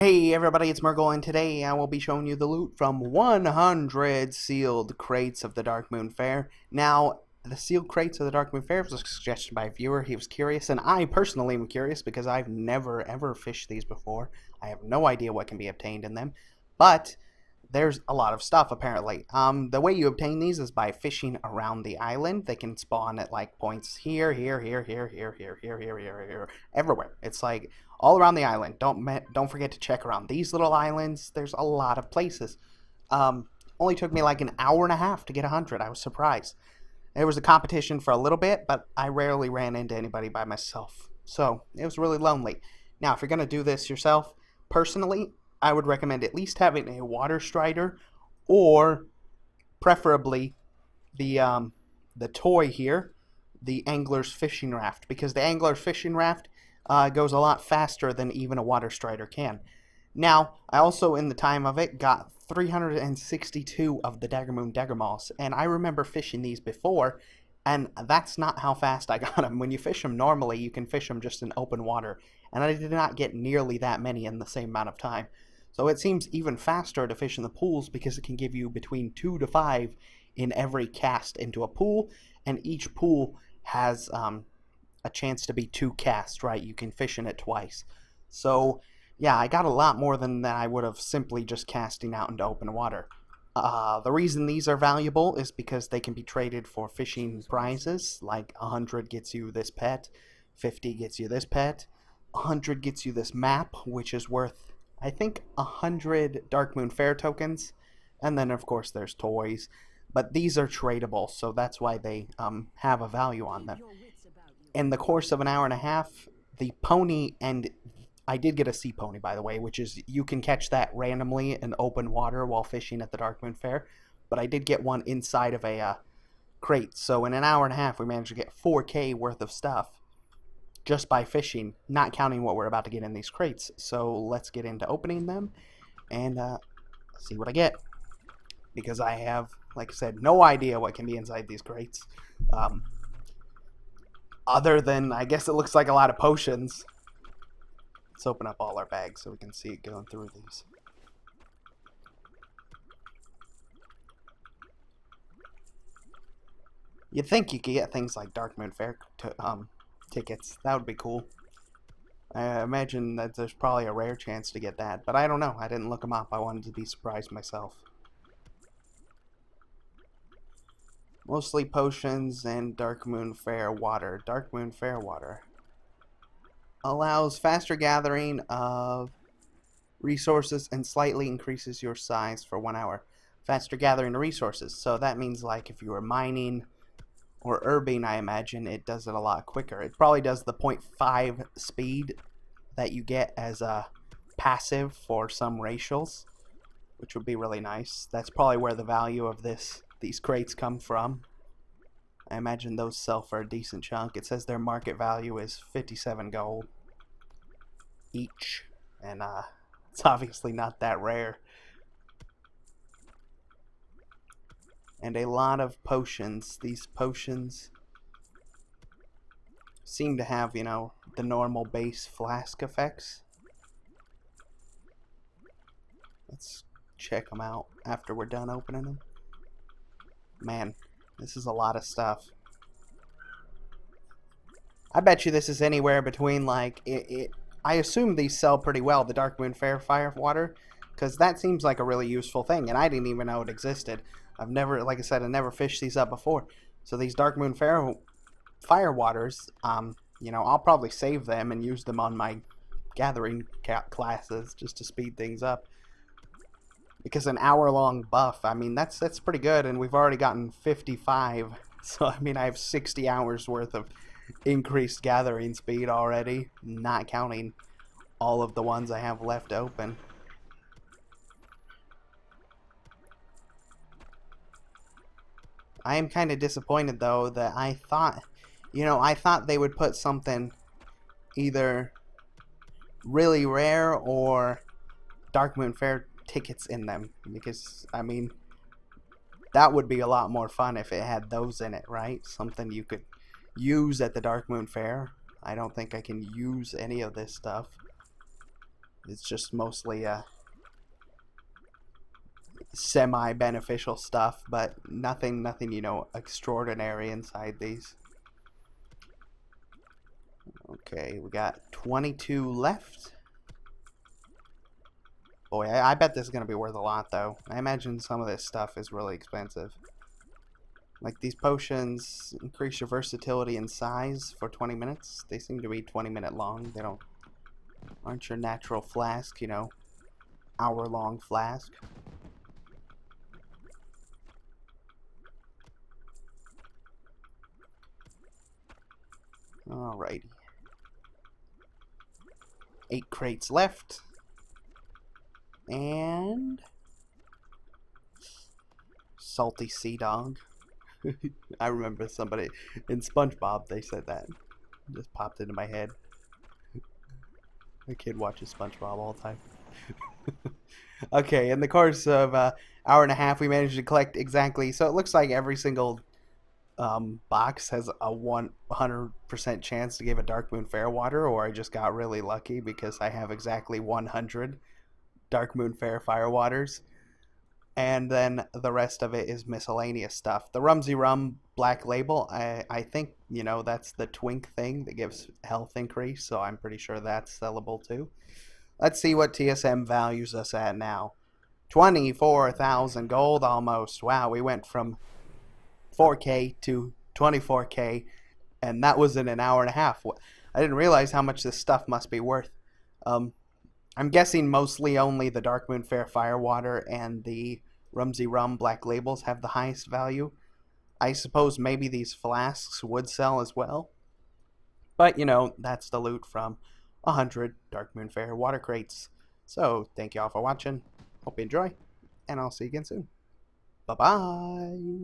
Hey everybody, it's Murgle, and today I will be showing you the loot from 100 sealed crates of the Darkmoon Fair. Now, the sealed crates of the Darkmoon Fair was a suggestion by a viewer. He was curious, and I personally am curious because I've never ever fished these before. I have no idea what can be obtained in them, but there's a lot of stuff apparently. The way you obtain these is by fishing around the island. They can spawn at like points here, everywhere. It's like all around the island. Don't forget to check around these little islands. There's a lot of places. Only took me like an hour and a half to get 100. I was surprised. There was a competition for a little bit, but I rarely ran into anybody by myself, so it was really lonely. Now, if you're gonna do this yourself, personally, I would recommend at least having a water strider, or preferably the toy here, the angler's fishing raft, because the angler's fishing raft goes a lot faster than even a water strider can. Now, I also, in the time of it, got 362 of the Darkmoon Daggermoss, and I remember fishing these before, and that's not how fast I got them. When you fish them normally, you can fish them just in open water, and I did not get nearly that many in the same amount of time. So it seems even faster to fish in the pools because it can give you between 2 to 5 in every cast into a pool, and each pool has a chance to be 2 casts, right? You can fish in it twice. So yeah, I got a lot more than I would have simply just casting out into open water. The reason these are valuable is because they can be traded for fishing prizes, like 100 gets you this pet, 50 gets you this pet, 100 gets you this map, which is worth, I think, 100 Darkmoon Fair tokens, and then of course there's toys, but these are tradable, so that's why they have a value on them. In the course of an hour and a half, the pony, and I did get a sea pony, by the way, which is, you can catch that randomly in open water while fishing at the Darkmoon Fair, but I did get one inside of a crate, so in an hour and a half we managed to get 4K worth of stuff just by fishing, not counting what we're about to get in these crates. So let's get into opening them and see what I get, because I have, like I said, no idea what can be inside these crates, other than, I guess it looks like a lot of potions. Let's open up all our bags so we can see it going through these. You'd think you could get things like Darkmoon Fair tickets. That would be cool. I imagine that there's probably a rare chance to get that, but I don't know. I didn't look them up. I wanted to be surprised myself. Mostly potions and Darkmoon Fair water. Darkmoon Fair water allows faster gathering of resources and slightly increases your size for 1 hour. Faster gathering of resources. So that means, like, if you were mining or herbing, I imagine it does it a lot quicker. It probably does the 0.5 speed that you get as a passive for some racials, which would be really nice. That's probably where the value of these crates come from. I imagine those sell for a decent chunk. It says their market value is 57 gold each, and it's obviously not that rare. And a lot of potions. These potions seem to have, you know, the normal base flask effects. Let's check them out after we're done opening them. Man, this is a lot of stuff. I bet you this is anywhere between, like, I assume these sell pretty well, the Darkmoon Fair fire water, because that seems like a really useful thing, and I didn't even know it existed. I've never, like I said, I never fished these up before. So these Darkmoon Fair fire waters, you know, I'll probably save them and use them on my gathering classes just to speed things up. Because an hour-long buff, I mean, that's pretty good, and we've already gotten 55. So I mean, I have 60 hours worth of increased gathering speed already, not counting all of the ones I have left open. I am kind of disappointed, though, that I thought, you know, I thought they would put something either really rare or Darkmoon Fair tickets in them, because, I mean, that would be a lot more fun if it had those in it, right? Something you could use at the Darkmoon Fair. I don't think I can use any of this stuff. It's just mostly semi-beneficial stuff, but nothing, you know, extraordinary inside these. Okay, we got 22 left. Boy, I bet this is going to be worth a lot, though. I imagine some of this stuff is really expensive. Like, these potions increase your versatility and size for 20 minutes. They seem to be 20-minute long. They aren't your natural flask, you know, hour-long flask. Alrighty. 8 crates left. And salty sea dog. I remember somebody in SpongeBob, they said that. It just popped into my head. My kid watches SpongeBob all the time. Okay, in the course of hour and a half, we managed to collect exactly. So it looks like every single box has a 100% chance to give a Darkmoon Fairwater, or I just got really lucky because I have exactly 100 Darkmoon Fair Firewaters. And then the rest of it is miscellaneous stuff. The Rumsy Rum Black Label, I think, you know, that's the twink thing that gives health increase, so I'm pretty sure that's sellable too. Let's see what TSM values us at now. 24,000 gold almost. Wow, we went from 4K to 24K, and that was in an hour and a half. I didn't realize how much this stuff must be worth. I'm guessing mostly only the Darkmoon Fair Firewater and the Rumsy Rum Black Labels have the highest value. I suppose maybe these flasks would sell as well. But, you know, that's the loot from 100 Darkmoon Fair water crates. So, thank you all for watching. Hope you enjoy, and I'll see you again soon. Bye-bye.